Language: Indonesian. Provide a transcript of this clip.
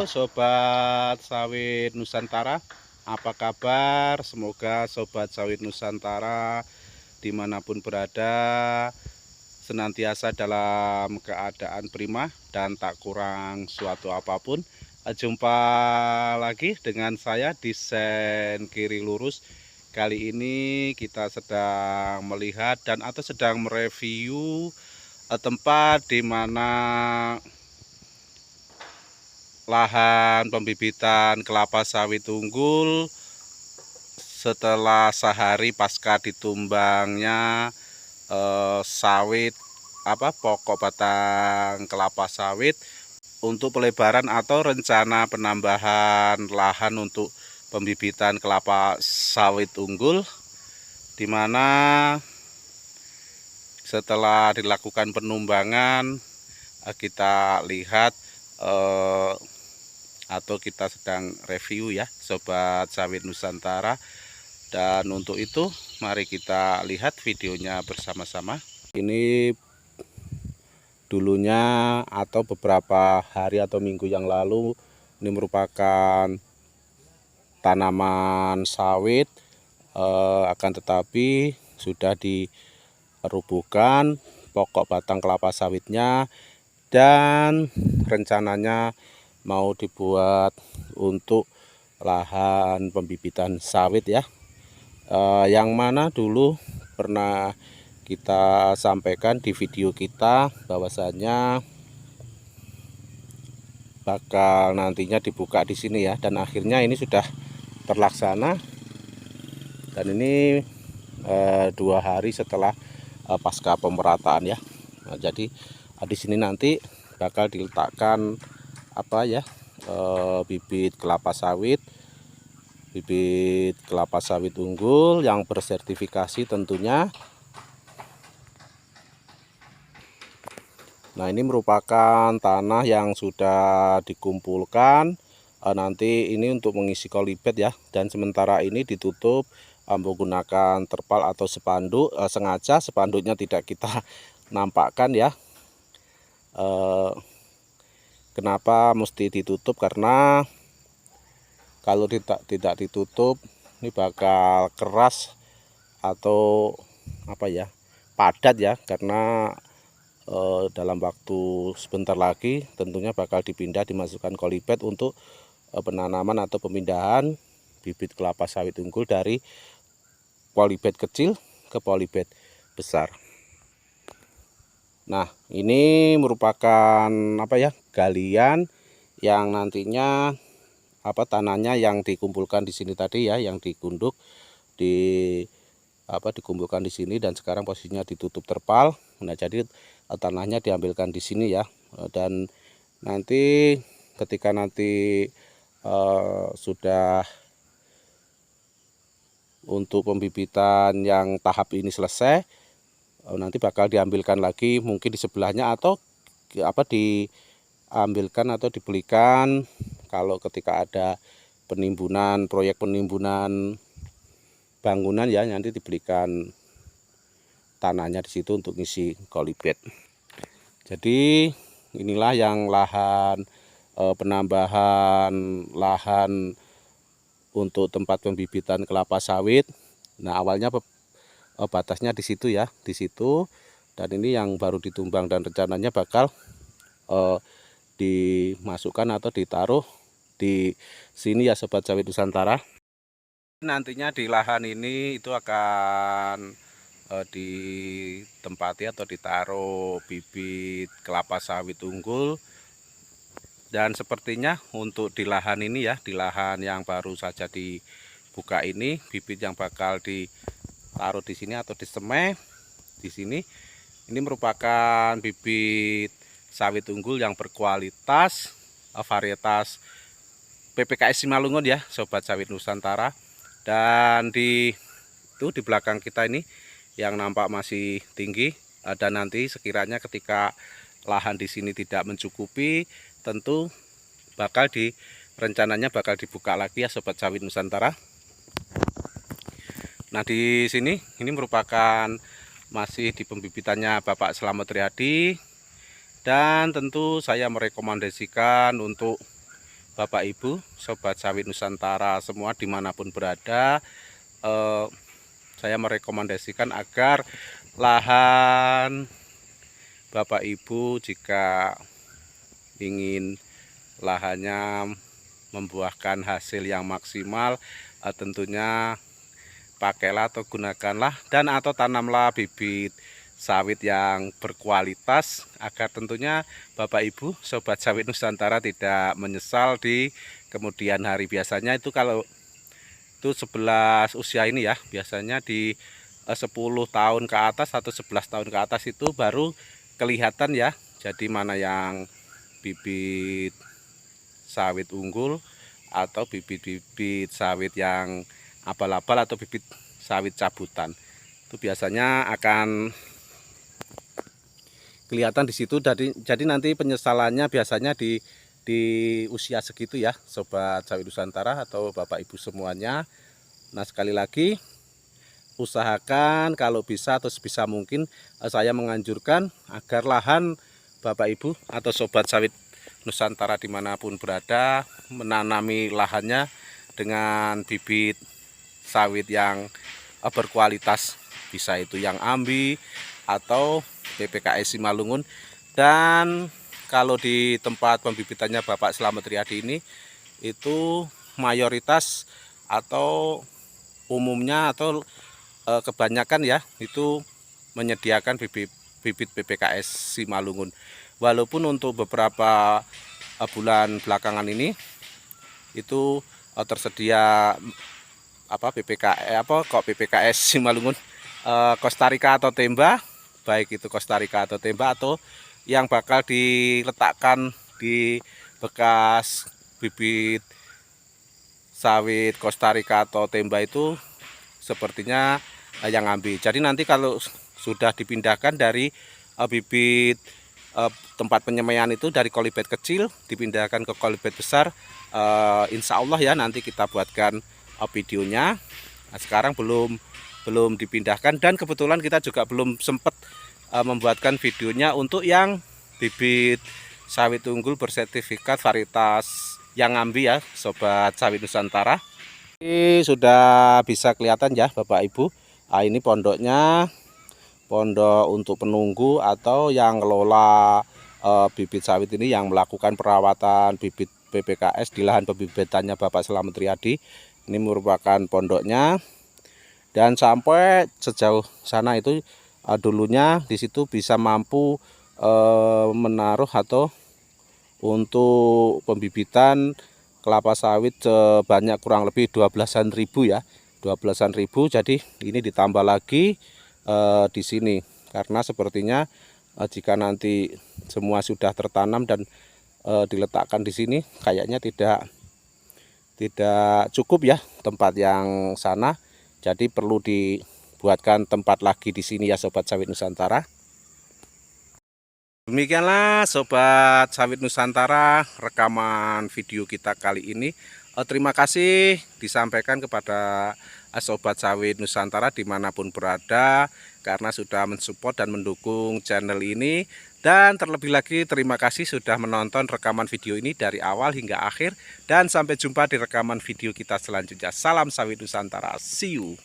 Sobat Sawit Nusantara, apa kabar? Semoga Sobat Sawit Nusantara dimanapun berada senantiasa dalam keadaan prima dan tak kurang suatu apapun. Jumpa lagi dengan saya di Sen Kiri Lurus. Kali ini kita sedang melihat dan atau sedang mereview tempat di mana lahan pembibitan kelapa sawit unggul setelah sehari pasca ditumbangnya sawit pokok batang kelapa sawit untuk pelebaran atau rencana penambahan lahan untuk pembibitan kelapa sawit unggul, di mana setelah dilakukan penumbangan kita lihat atau kita sedang review ya Sobat Sawit Nusantara. Dan untuk itu mari kita lihat videonya bersama-sama. Ini dulunya atau beberapa hari atau minggu yang lalu, ini merupakan tanaman sawit, akan tetapi sudah dirubuhkan pokok batang kelapa sawitnya dan rencananya mau dibuat untuk lahan pembibitan sawit ya, yang mana dulu pernah kita sampaikan di video kita bahwasanya bakal nantinya dibuka di sini ya, dan akhirnya ini sudah terlaksana. Dan ini 2 hari setelah pasca pemerataan ya. Nah, jadi di sini nanti bakal diletakkan bibit kelapa sawit unggul yang bersertifikasi tentunya. Nah, ini merupakan tanah yang sudah dikumpulkan, nanti ini untuk mengisi kolibet ya, dan sementara ini ditutup menggunakan terpal atau spanduk. Sengaja spanduknya tidak kita nampakkan ya. Kenapa mesti ditutup? Karena kalau tidak ditutup ini bakal keras atau padat ya, karena dalam waktu sebentar lagi tentunya bakal dipindah, dimasukkan kolibet untuk penanaman atau pemindahan bibit kelapa sawit unggul dari polybed kecil ke polybed besar. Nah, ini merupakan galian yang nantinya tanahnya yang dikumpulkan di sini tadi ya, yang dikumpulkan di sini, dan sekarang posisinya ditutup terpal. Nah, jadi tanahnya diambilkan di sini ya, dan nanti ketika sudah untuk pembibitan yang tahap ini selesai, nanti bakal diambilkan lagi mungkin di sebelahnya, atau diambilkan atau dibelikan kalau ketika ada proyek penimbunan bangunan ya, nanti dibelikan tanahnya di situ untuk ngisi kolibet. Jadi inilah yang lahan penambahan lahan untuk tempat pembibitan kelapa sawit. Nah, awalnya batasnya di situ ya, di situ, dan ini yang baru ditumbang dan rencananya bakal dimasukkan atau ditaruh di sini ya Sobat Sawit Nusantara. Nantinya di lahan ini itu akan ditempati atau ditaruh bibit kelapa sawit unggul. Dan sepertinya untuk di lahan ini ya, di lahan yang baru saja dibuka ini, bibit yang bakal ditaruh di sini atau disemai di sini, ini merupakan bibit sawit unggul yang berkualitas, varietas PPKS Simalungun ya Sobat Sawit Nusantara. Dan di belakang kita ini yang nampak masih tinggi, dan nanti sekiranya ketika lahan di sini tidak mencukupi, tentu rencananya bakal dibuka lagi ya Sobat Sawit Nusantara. Nah, di sini ini merupakan masih di pembibitannya Bapak Slamet Riyadi, dan tentu saya merekomendasikan untuk Bapak Ibu, Sobat Sawit Nusantara semua dimanapun berada, saya merekomendasikan agar lahan Bapak Ibu jika ingin lahannya membuahkan hasil yang maksimal, tentunya pakailah atau gunakanlah dan atau tanamlah bibit sawit yang berkualitas agar tentunya Bapak Ibu Sobat Sawit Nusantara tidak menyesal di kemudian hari. Biasanya itu kalau itu 11 usia ini ya, biasanya di 10 tahun ke atas atau 11 tahun ke atas itu baru kelihatan ya, jadi mana yang bibit sawit unggul atau bibit-bibit sawit yang abal-abal atau bibit sawit cabutan. Itu biasanya akan kelihatan di situ. Jadi nanti penyesalannya biasanya di usia segitu ya, Sobat Sawit Nusantara atau Bapak Ibu semuanya. Nah, sekali lagi usahakan kalau bisa atau sebisa mungkin saya menganjurkan agar lahan Bapak Ibu atau Sobat Sawit Nusantara dimanapun berada menanami lahannya dengan bibit sawit yang berkualitas, bisa itu yang AMBI atau PPKS Simalungun. Dan kalau di tempat pembibitannya Bapak Slamet Riyadi ini itu mayoritas atau umumnya atau kebanyakan ya itu menyediakan bibit PPKS Simalungun. Walaupun untuk beberapa bulan belakangan ini itu tersedia PPKS Simalungun Costa Rica atau Temba, baik itu Costa Rica atau Temba atau yang bakal diletakkan di bekas bibit sawit Costa Rica atau Temba itu sepertinya yang AMBI. Jadi nanti kalau sudah dipindahkan dari bibit tempat penyemaian itu dari kolibet kecil dipindahkan ke kolibet besar, insya Allah ya nanti kita buatkan videonya. Nah, sekarang belum dipindahkan dan kebetulan kita juga belum sempat membuatkan videonya untuk yang bibit sawit unggul bersertifikat varietas yang AMBI ya, Sobat Sawit Nusantara. Ini sudah bisa kelihatan ya Bapak Ibu. Nah, ini pondoknya, pondok untuk penunggu atau yang ngelola bibit sawit ini, yang melakukan perawatan bibit PPKS di lahan pembibitannya Bapak Slamet Riyadi. Ini merupakan pondoknya dan sampai sejauh sana itu dulunya di situ bisa mampu menaruh atau untuk pembibitan kelapa sawit sebanyak kurang lebih 12.000 ya, 12.000. Jadi ini ditambah lagi di sini karena sepertinya jika nanti semua sudah tertanam dan diletakkan di sini kayaknya tidak cukup ya tempat yang sana. Jadi perlu dibuatkan tempat lagi di sini ya Sobat Sawit Nusantara. Demikianlah Sobat Sawit Nusantara rekaman video kita kali ini. Terima kasih disampaikan kepada Sobat Sawit Nusantara dimanapun berada karena sudah mensupport dan mendukung channel ini. Dan terlebih lagi terima kasih sudah menonton rekaman video ini dari awal hingga akhir. Dan sampai jumpa di rekaman video kita selanjutnya. Salam Sawit Nusantara, see you.